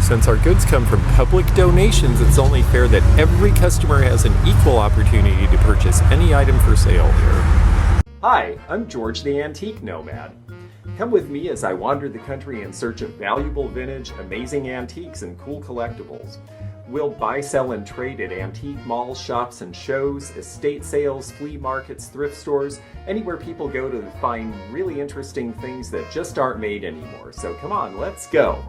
Since our goods come from public donations, it's only fair that every customer has an equal opportunity to purchase any item for sale here. Hi, I'm George the Antique Nomad. Come with me as I wander the country in search of valuable vintage, amazing antiques, and cool collectibles. We'll buy, sell, and trade at antique malls, shops, and shows, estate sales, flea markets, thrift stores, anywhere people go to find really interesting things that just aren't made anymore. So come on, let's go!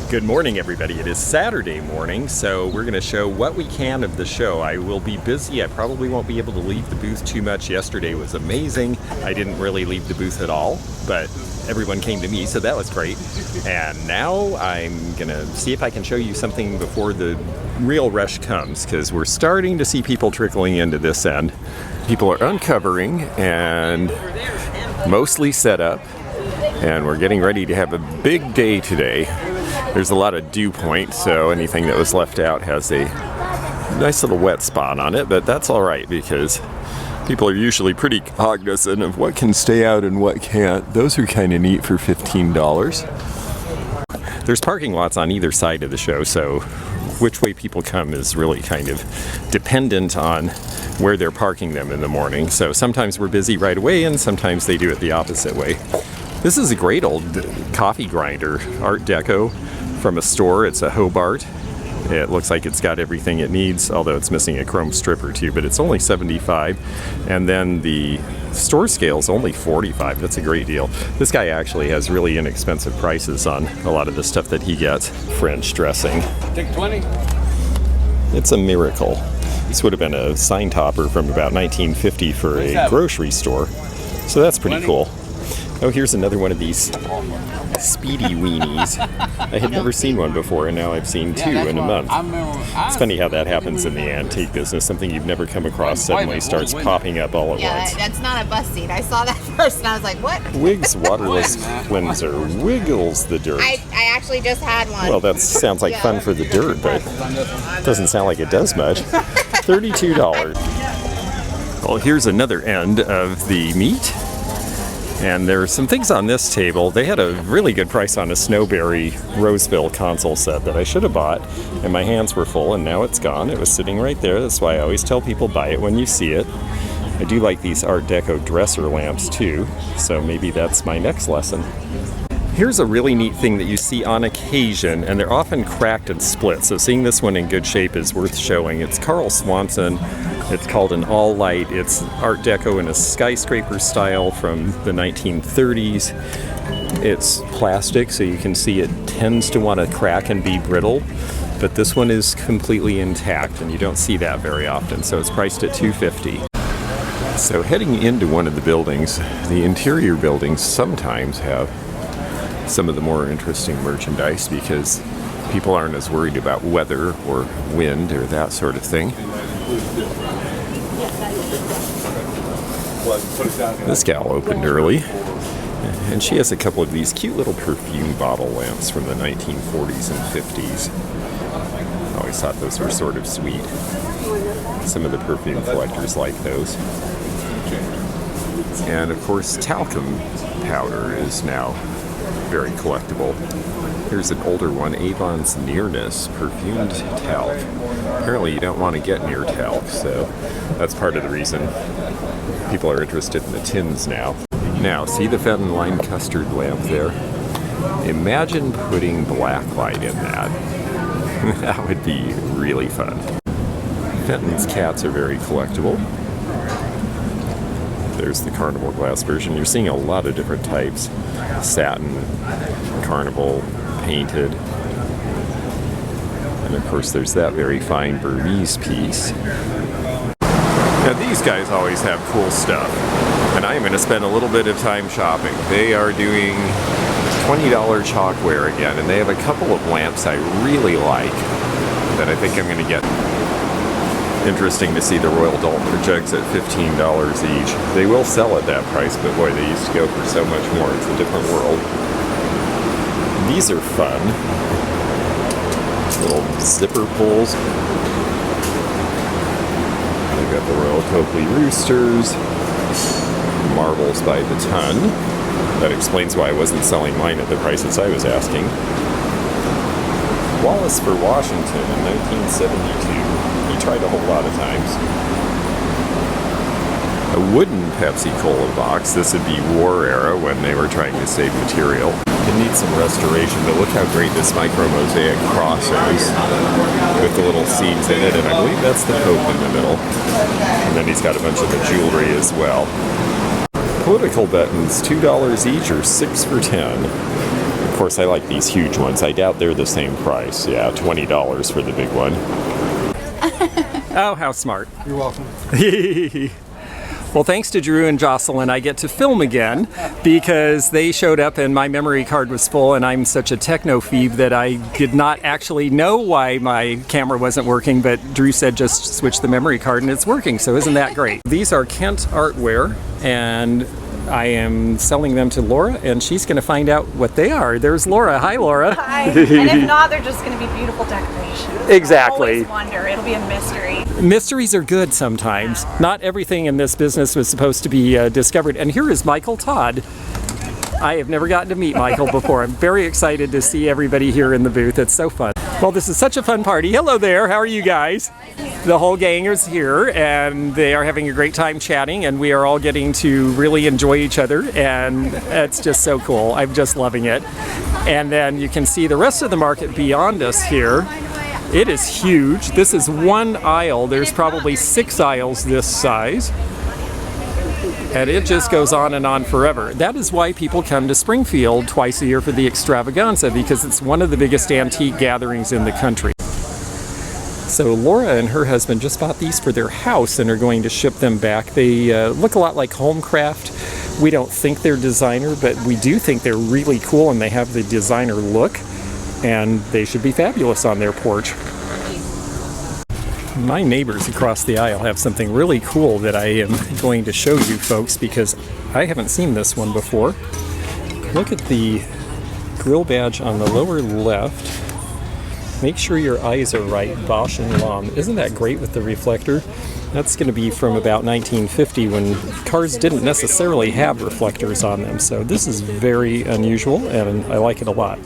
Good morning, everybody. It is Saturday morning, so we're going to show what we can of the show. I will be busy. I probably won't be able to leave the booth too much. Yesterday was amazing. I didn't really leave the booth at all, but everyone came to me, so that was great. And now I'm going to see if I can show you something before the real rush comes, because we're starting to see people trickling into this end. People are uncovering and mostly set up, and we're getting ready to have a big day today. There's a lot of dew point, so anything that was left out has a nice little wet spot on it, but that's all right because people are usually pretty cognizant of what can stay out and what can't. Those are kind of neat for $15. There's parking lots on either side of the show, so which way people come is really kind of dependent on where they're parking them in the morning. So sometimes we're busy right away and sometimes they do it the opposite way. This is a great old coffee grinder, Art Deco, from a store. It's a Hobart. It looks like it's got everything it needs, although it's missing a chrome strip or two, but it's only $75. And then the store scale is only $45. That's a great deal. This guy actually has really inexpensive prices on a lot of the stuff that he gets. French dressing. Take 20. It's a miracle. This would have been a sign topper from about 1950 for a grocery store. So that's pretty cool. Oh, here's another one of these speedy weenies. I had never seen one before, and now I've seen two in a month. It's funny how that happens in the antique business. Something you've never come across suddenly starts popping up all at once. Yeah, that's not a bus seat. I saw that first, and I was like, what? Wiggs waterless cleanser wiggles the dirt. I actually just had one. Well, that sounds like fun for the dirt, but it doesn't sound like it does much. $32. Well, here's another end of the meat. And there are some things on this table. They had a really good price on a Snowberry Roseville console set that I should have bought, and my hands were full, and now it's gone. It was sitting right there. That's why I always tell people buy it when you see it. I do like these Art Deco dresser lamps too, so maybe that's my next lesson. Here's a really neat thing that you see on occasion, and they're often cracked and split, so seeing this one in good shape is worth showing. It's Carl Swanson. It's called an all-light. It's Art Deco in a skyscraper style from the 1930s. It's plastic, so you can see it tends to want to crack and be brittle, but this one is completely intact, and you don't see that very often, so it's priced at $250. So heading into one of the buildings, the interior buildings sometimes have some of the more interesting merchandise because people aren't as worried about weather or wind or that sort of thing. This gal opened early, and she has a couple of these cute little perfume bottle lamps from the 1940s and 50s. I always thought those were sort of sweet. Some of the perfume collectors like those. And of course, talcum powder is now very collectible. Here's an older one, Avon's Nearness Perfumed Talc. Apparently you don't want to get near talc, so that's part of the reason people are interested in the tins now. Now, see the Fenton Line custard lamp there? Imagine putting blacklight in that. That would be really fun. Fenton's cats are very collectible. There's the Carnival glass version. You're seeing a lot of different types. Satin, Carnival, painted. And of course there's that very fine Burmese piece. Now these guys always have cool stuff. And I'm going to spend a little bit of time shopping. They are doing $20 chalkware again. And they have a couple of lamps I really like that I think I'm going to get. Interesting to see the Royal Dalton jugs at $15 each. They will sell at that price, but boy, they used to go for so much more. It's a different world. These are fun. Little zipper pulls. They've got the Royal Copley Roosters. Marbles by the ton. That explains why I wasn't selling mine at the prices I was asking. Wallace for Washington in 1972. He tried a whole lot of times. A wooden Pepsi Cola box. This would be war era when they were trying to save material. It needs some restoration, but look how great this micro mosaic cross is with the little seams in it, and I believe that's the Pope in the middle. And then he's got a bunch of the jewelry as well. Political buttons, $2 each or 6 for 10. Of course, I like these huge ones. I doubt they're the same price. Yeah, $20 for the big one. Oh, how smart. You're welcome. Well, thanks to Drew and Jocelyn, I get to film again because they showed up and my memory card was full, and I'm such a techno-phoebe that I did not actually know why my camera wasn't working, but Drew said just switch the memory card and it's working, so isn't that great? These are Kent Artware, and I am selling them to Laura, and she's going to find out what they are. There's Laura. Hi, Laura. Hi. And if not, they're just going to be beautiful decorations. Exactly. I always wonder. It'll be a mystery. Mysteries are good sometimes. Not everything in this business was supposed to be discovered. And here is Michael Todd. I have never gotten to meet Michael before. I'm very excited to see everybody here in the booth. It's so fun. Well, this is such a fun party. Hello there. How are you guys? The whole gang is here, and they are having a great time chatting, and we are all getting to really enjoy each other, and it's just so cool. I'm just loving it. And then you can see the rest of the market beyond us here. It is huge. This is one aisle. There's probably 6 aisles this size. And it just goes on and on forever. That is why people come to Springfield twice a year for the extravaganza, because it's one of the biggest antique gatherings in the country. So Laura and her husband just bought these for their house and are going to ship them back. They look a lot like Homecraft. We don't think they're designer, but we do think they're really cool, and they have the designer look, and they should be fabulous on their porch. My neighbors across the aisle have something really cool that I am going to show you folks, because I haven't seen this one before. Look at the grill badge on the lower left. Make sure your eyes are right, Bosch and Lomb. Isn't that great with the reflector? That's going to be from about 1950, when cars didn't necessarily have reflectors on them. So this is very unusual, and I like it a lot.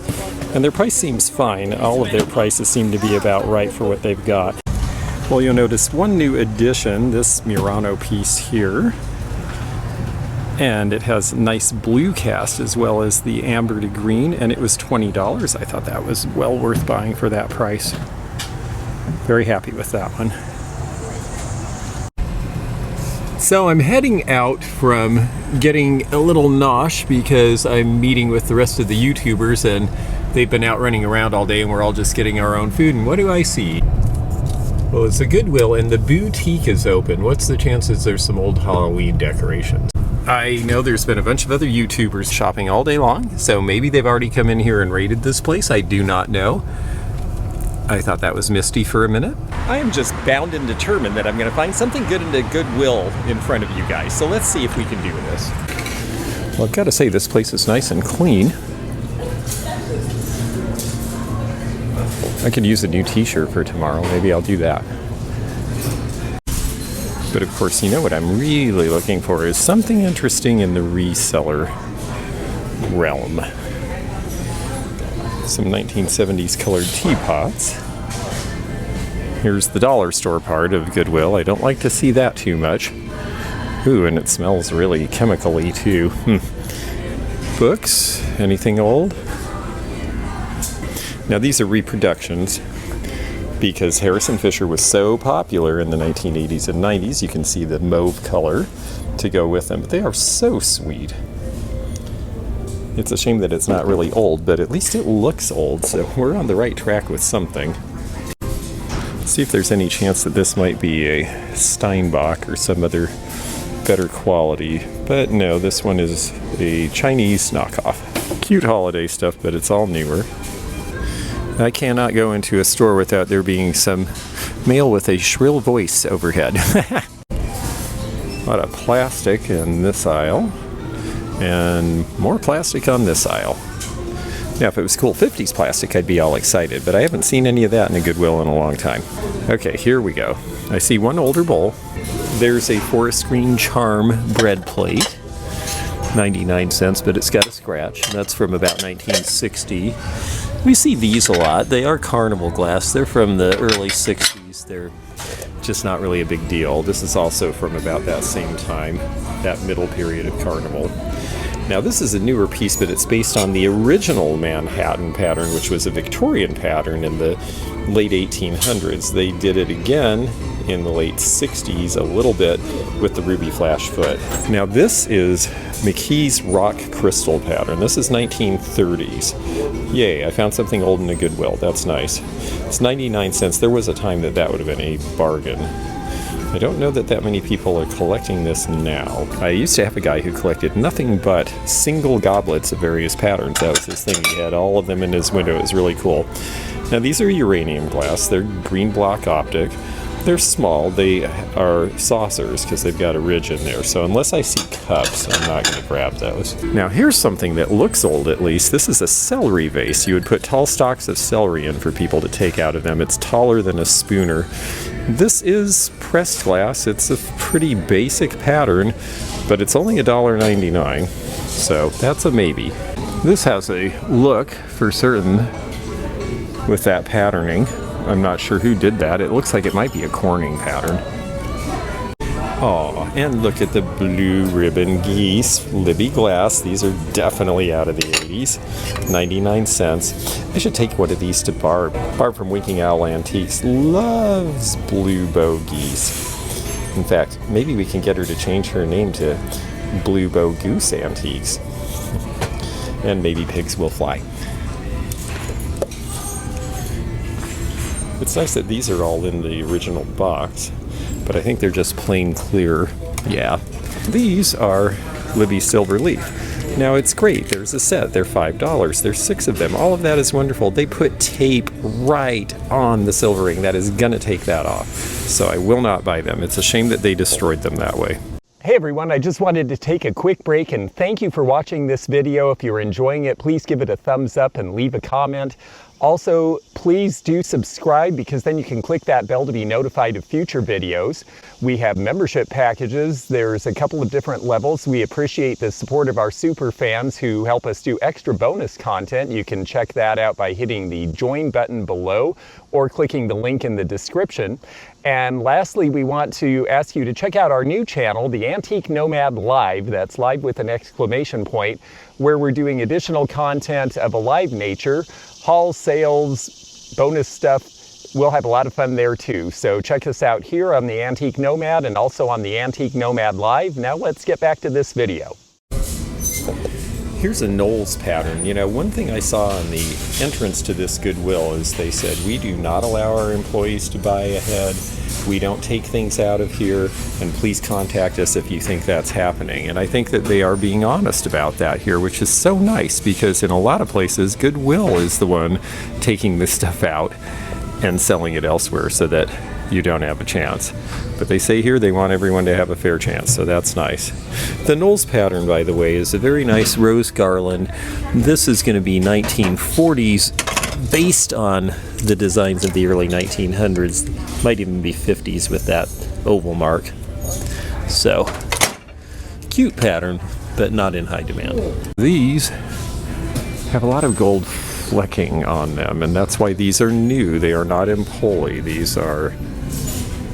And their price seems fine. All of their prices seem to be about right for what they've got. Well, you'll notice one new addition, this Murano piece here. And it has nice blue cast as well as the amber to green, and it was $20. I thought that was well worth buying for that price. Very happy with that one. So I'm heading out from getting a little nosh because I'm meeting with the rest of the YouTubers, and they've been out running around all day, and we're all just getting our own food. And what do I see? Well, it's a Goodwill, and the boutique is open. What's the chances there's some old Halloween decorations? I know there's been a bunch of other YouTubers shopping all day long, so maybe they've already come in here and raided this place. I do not know. I thought that was misty for a minute. I am just bound and determined that I'm going to find something good in the Goodwill in front of you guys. So let's see if we can do this. Well, I've got to say, this place is nice and clean. I could use a new t-shirt for tomorrow. Maybe I'll do that. But of course, you know what I'm really looking for is something interesting in the reseller realm. Some 1970s colored teapots. Here's the dollar store part of Goodwill. I don't like to see that too much. Ooh, and it smells really chemically too. Books? Anything old? Now these are reproductions, because Harrison Fisher was so popular in the 1980s and 90s. You can see the mauve color to go with them, but they are so sweet. It's a shame that it's not really old, but at least it looks old, so we're on the right track with something. Let's see if there's any chance that this might be a Steinbach or some other better quality, but no, this one is a Chinese knockoff. Cute holiday stuff, but it's all newer. I cannot go into a store without there being some male with a shrill voice overhead. A lot of plastic in this aisle, and more plastic on this aisle. Now, if it was cool 50s plastic, I'd be all excited, but I haven't seen any of that in a Goodwill in a long time. Okay, here we go. I see one older bowl. There's a forest green charm bread plate. 99 cents, but it's got a scratch. That's from about 1960. We see these a lot. They are carnival glass. They're from the early 60s. They're just not really a big deal. This is also from about that same time, that middle period of carnival. Now this is a newer piece, but it's based on the original Manhattan pattern, which was a Victorian pattern in the late 1800s. They did it again in the late 60s a little bit with the ruby flash foot. Now this is McKee's rock crystal pattern. This is 1930s. Yay, I found something old in a Goodwill. That's nice. It's 99 cents. There was a time that that would have been a bargain. I don't know that many people are collecting this now. I used to have a guy who collected nothing but single goblets of various patterns. That was his thing. He had all of them in his window. It was really cool. Now these are uranium glass. They're green block optic. They're small. They are saucers because they've got a ridge in there. So unless I see cups, I'm not going to grab those. Now here's something that looks old at least. This is a celery vase. You would put tall stalks of celery in for people to take out of them. It's taller than a spooner. This is pressed glass. It's a pretty basic pattern, but it's only $1.99. So that's a maybe. This has a look for certain with that patterning. I'm not sure who did that. It looks like it might be a Corning pattern. Oh, and look at the blue ribbon geese, Libby glass. These are definitely out of the 80s. 99 cents. I should take one of these to Barb. Barb from Winking Owl Antiques loves blue bow geese. In fact, maybe we can get her to change her name to Blue Bow Goose Antiques. And maybe pigs will fly. It's nice that these are all in the original box, but I think they're just plain clear. Yeah. These are Libby Silver Leaf. Now it's great. There's a set. They're $5. There's 6 of them. All of that is wonderful. They put tape right on the silver ring. That is gonna take that off. So I will not buy them. It's a shame that they destroyed them that way. Hey everyone, I just wanted to take a quick break and thank you for watching this video. If you're enjoying it, please give it a thumbs up and leave a comment. Also, please do subscribe because then you can click that bell to be notified of future videos. We have membership packages. There's a couple of different levels. We appreciate the support of our super fans who help us do extra bonus content. You can check that out by hitting the join button below or clicking the link in the description. And lastly, we want to ask you to check out our new channel, the Antique Nomad Live. That's live with an exclamation point, where we're doing additional content of a live nature. Hauls, sales, bonus stuff. We'll have a lot of fun there too. So check us out here on the Antique Nomad and also on the Antique Nomad Live. Now let's get back to this video. Here's a Knowles pattern. You know, one thing I saw on the entrance to this Goodwill is they said, we do not allow our employees to buy ahead. We don't take things out of here, and please contact us if you think that's happening. And I think that they are being honest about that here, which is so nice because in a lot of places, Goodwill is the one taking this stuff out and selling it elsewhere so that you don't have a chance. But they say here they want everyone to have a fair chance, so that's nice. The Knowles pattern, by the way, is a very nice rose garland. This is going to be 1940s, based on the designs of the early 1900s. Might even be 50s with that oval mark. So, cute pattern, but not in high demand. These have a lot of gold flecking on them, and that's why these are new. They are not in poly. These are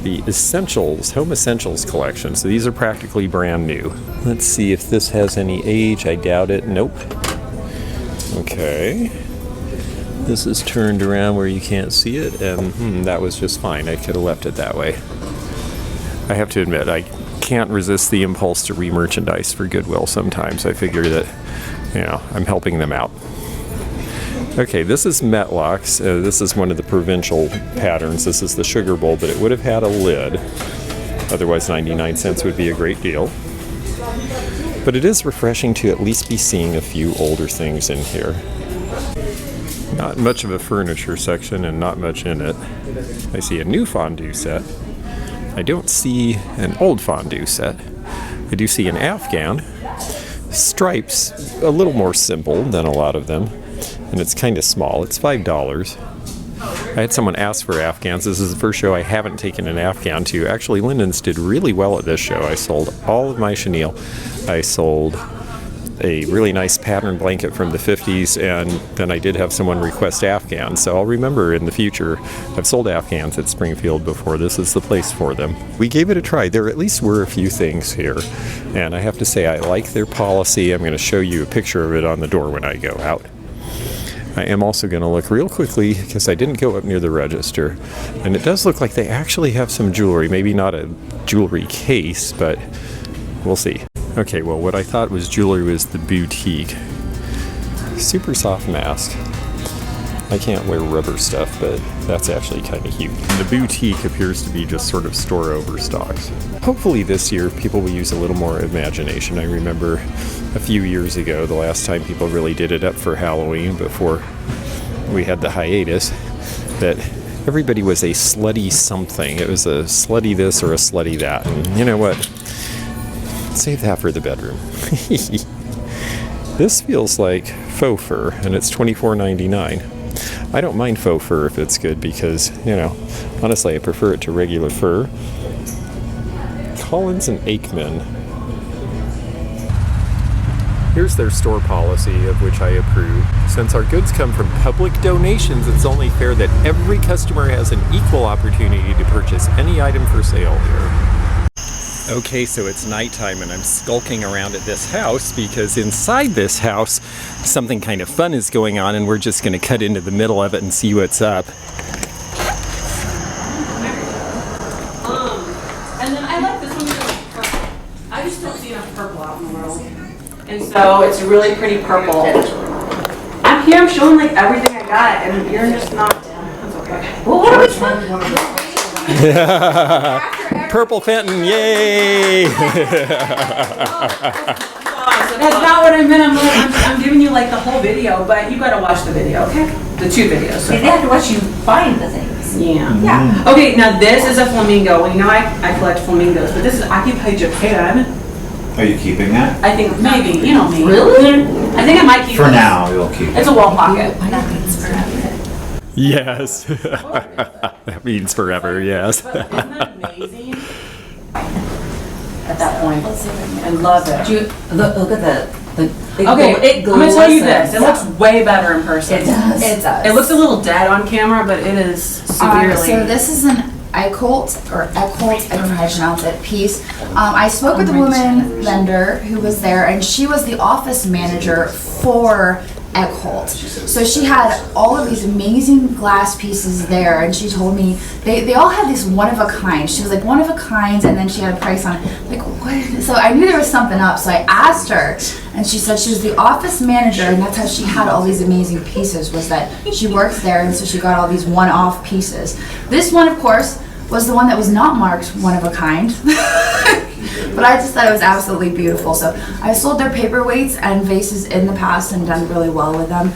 the Essentials, Home Essentials collection. So these are practically brand new. Let's see if this has any age. I doubt it. Nope. Okay. This is turned around where you can't see it, and that was just fine. I could have left it that way. I have to admit, I can't resist the impulse to re-merchandise for Goodwill sometimes. I figure that, you know, I'm helping them out. Okay, this is Metlocks. This is one of the provincial patterns. This is the sugar bowl, but it would have had a lid. Otherwise, 99 cents would be a great deal. But it is refreshing to at least be seeing a few older things in here. Not much of a furniture section and not much in it. I see a new fondue set. I don't see an old fondue set. I do see an Afghan. Stripes, a little more simple than a lot of them. And it's kind of small. It's $5. I had someone ask for Afghans. This is the first show I haven't taken an Afghan to. Actually, Linden's did really well at this show. I sold all of my chenille. I sold a really nice pattern blanket from the 50s, and then I did have someone request Afghans, so I'll remember in the future. I've sold Afghans at Springfield before. This is the place for them. We gave it a try. There at least were a few things here, and I have to say I like their policy. I'm going to show you a picture of it on the door when I go out. I am also going to look real quickly, because I didn't go up near the register, and it does look like they actually have some jewelry. Maybe not a jewelry case, but we'll see. Okay, well, what I thought was jewelry was the boutique. Super soft mask. I can't wear rubber stuff, but that's actually kind of cute. And the boutique appears to be just sort of store overstocks. Hopefully this year people will use a little more imagination. I remember a few years ago, the last time people really did it up for Halloween before we had the hiatus, that everybody was a slutty something. It was a slutty this or a slutty that. And you know what? Save that for the bedroom. This feels like faux fur, and it's $24.99. I don't mind faux fur if it's good because, you know, honestly, I prefer it to regular fur. Collins and Aikman. Here's their store policy, of which I approve. Since our goods come from public donations, it's only fair that every customer has an equal opportunity to purchase any item for sale here. Okay, so it's nighttime and I'm skulking around at this house because inside this house something kind of fun is going on, and we're just going to cut into the middle of it and see what's up. And then I like this one because it's purple. I just don't see enough purple out in the world. And so it's a really pretty purple. I'm here, I'm showing like everything I got, and you're just not. That's okay. Well, what are we trying? Purple Fenton, yay! That's not what I meant. I'm giving you like the whole video, but you gotta watch the video, okay? The 2 videos. So they have to watch you find the things. Yeah. Yeah. Okay, now this is a flamingo. Well, you know I collect flamingos, but this is Occupy Japan. Are you keeping that? I think maybe, you know me. Really? I think I might keep it. For now, you'll keep it. It's a wall pocket. Yes. That means forever, yes. Isn't that amazing? At that point. I love it. Look at the Okay, it I'm gonna tell you glistens. this. It looks way better in person. It does. It does. It looks a little dead on camera, but it is severely. So this is an Eichholt, I don't know how to pronounce it, piece. I spoke with the woman vendor who was there, and she was the office manager for Eichholt. So she had all of these amazing glass pieces there, and she told me they all had this one of a kind. She was like one of a kind, and then she had a price on it. Like what? So I knew there was something up. So I asked her, and she said she was the office manager, and that's how she had all these amazing pieces. Was that she works there, and so she got all these one-off pieces. This one, of course, was the one that was not marked one of a kind. But I just thought it was absolutely beautiful. So I've sold their paperweights and vases in the past and done really well with them.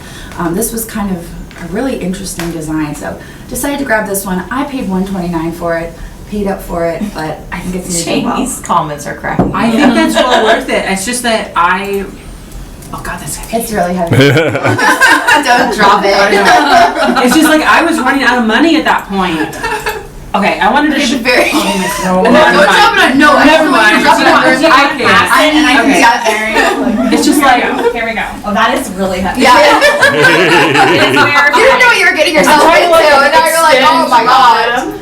This was kind of a really interesting design. So decided to grab this one. I paid $129 for it, paid up for it, but I think it's Jamie's comments are cracking. I think that's well worth it. It's just that oh God, that's heavy. It's really heavy. Don't drop it. It's just like I was running out of money at that point. Okay, I wanted to. It's very. No, Don't drop it. No, never mind. It's just like Here we go. Oh, that is really heavy. Yeah. You didn't know what you were getting yourself into, and now you're like, oh my god.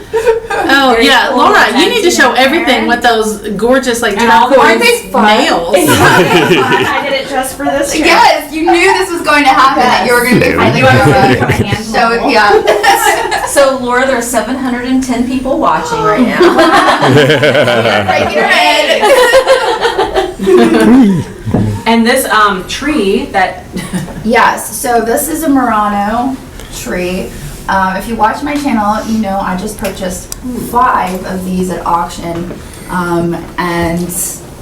Oh yeah, Laura, you need to show everything with those gorgeous like nails. Aren't they fun? I did it just for this trip. Yes, you knew this was going to happen. That you were going to be finally so yeah. So Laura, there are 710 people watching right now. Break your head. And this tree that. Yes, so this is a Murano Tree. If you watch my channel, you know I just purchased 5 of these at auction, and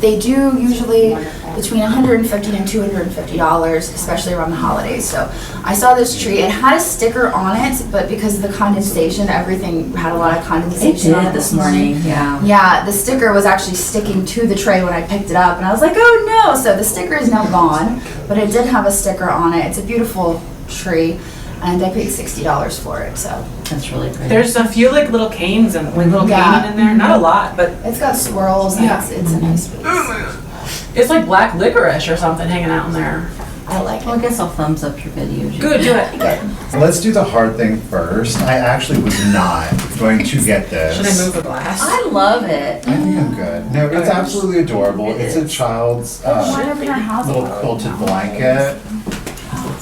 they do usually between $150 and $250, especially around the holidays. So I saw this tree. It had a sticker on it, but because of the condensation, everything had a lot of condensation on it this morning. Yeah. Yeah, the sticker was actually sticking to the tray when I picked it up, and I was like, oh no! So the sticker is now gone, but it did have a sticker on it. It's a beautiful tree. And I paid $60 for it, so. That's really pretty. There's a few like little canes and cane in there. Not a lot, but it's got swirls and it's a nice piece. It's like black licorice or something hanging out in there. I like Well, I guess I'll thumbs up your video. Good, do it. Let's do the hard thing first. I actually was not going to get this. Should I move the glass? I love it. I think I'm good. No, it's absolutely adorable. It's a child's little quilted blanket.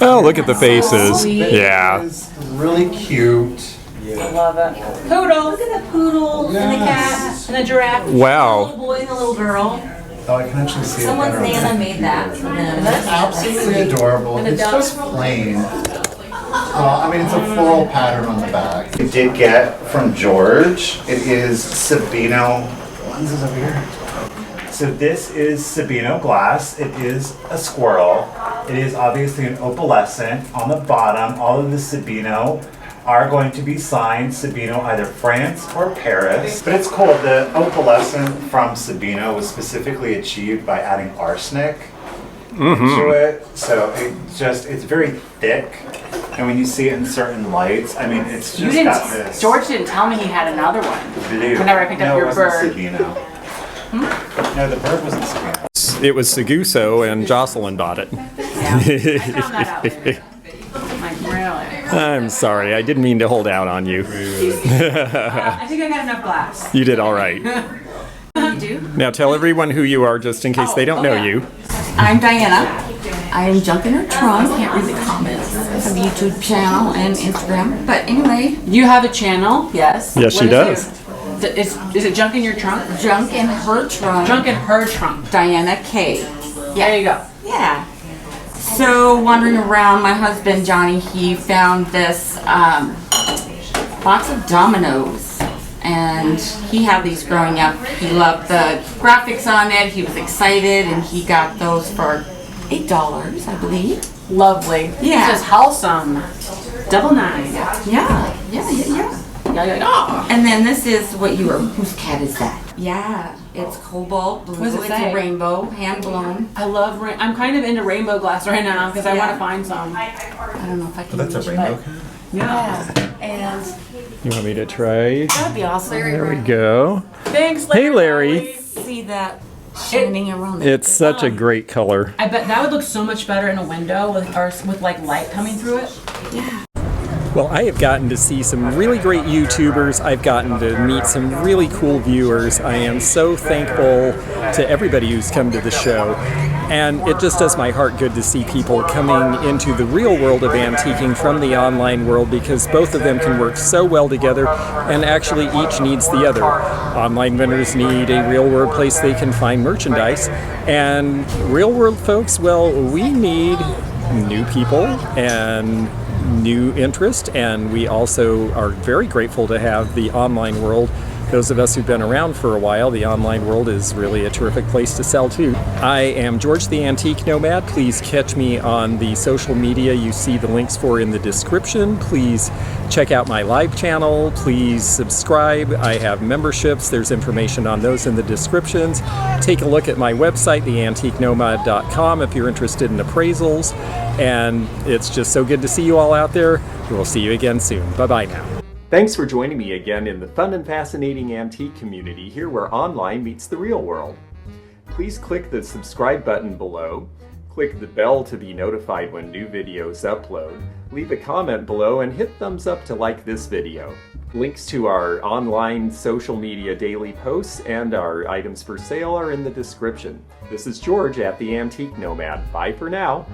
Oh, look at the faces. Yeah. It's really cute. I love it. Poodle. Look at the poodle and the cat. And the giraffe. Wow. A little boy and a little girl. Oh, I can actually see Someone's it better. Nana made that for them. It's absolutely adorable. It's just plain. Well, I mean, it's a floral pattern on the back. We did get from George. It is Sabino. What is this over here? So this is Sabino Glass. It is a squirrel. It is obviously an opalescent. On the bottom, all of the Sabino are going to be signed Sabino, either France or Paris. But it's cool. The opalescent from Sabino was specifically achieved by adding arsenic to it. So it's very thick. And when you see it in certain lights, I mean, it's just got this. George didn't tell me he had another one. Blue. Whenever I picked up No, your it wasn't bird. Sabino. No, the bird wasn't Sabino. It was Seguso and Jocelyn bought it. I found that out. Like, really? I'm sorry, I didn't mean to hold out on you. I think I got enough glass. You did all right. You do? Now tell everyone who you are just in case they don't know you. I'm Diana. I'm jumping her trunk. Can't read the comments. I have a YouTube channel and Instagram. But anyway, You have a channel? yes. Yes, she What does. Is it junk in your trunk? Junk in her trunk. Junk in her trunk. Diana K. There you go. Yeah. So wandering around, my husband Johnny, he found this box of dominoes, and he had these growing up. He loved the graphics on it. He was excited, and he got those for $8, I believe. Lovely. Yeah. This is wholesome. Double 9. Yeah. And then this is what you were. Whose cat is that? Yeah, it's cobalt blue. What does it It's say? a rainbow, hand blown. I love I'm kind of into rainbow glass right now because I want to find some. I don't know if I can. That's a reach, rainbow but- cat? Yeah. And You want me to try? that'd be awesome. There we go. Thanks, Hey, Larry. See that shining around. It's such a great color. I bet that would look so much better in a window with like light coming through it. Well, I have gotten to see some really great YouTubers. I've gotten to meet some really cool viewers. I am so thankful to everybody who's come to the show. And it just does my heart good to see people coming into the real world of antiquing from the online world, because both of them can work so well together, and actually each needs the other. Online vendors need a real world place they can find merchandise, and real world folks, well, we need new people and new interest, and we also are very grateful to have the online world. Those of us who've been around for a while, the online world is really a terrific place to sell to. I am George the Antique Nomad. Please catch me on the social media you see the links for in the description. Please check out my live channel. Please subscribe. I have memberships. There's information on those in the descriptions. Take a look at my website, theantiquenomad.com, if you're interested in appraisals. And it's just so good to see you all out there. We'll see you again soon. Bye-bye now. Thanks for joining me again in the fun and fascinating antique community, here where online meets the real world. Please click the subscribe button below, click the bell to be notified when new videos upload, leave a comment below, and hit thumbs up to like this video. Links to our online social media daily posts and our items for sale are in the description. This is George at the Antique Nomad. Bye for now.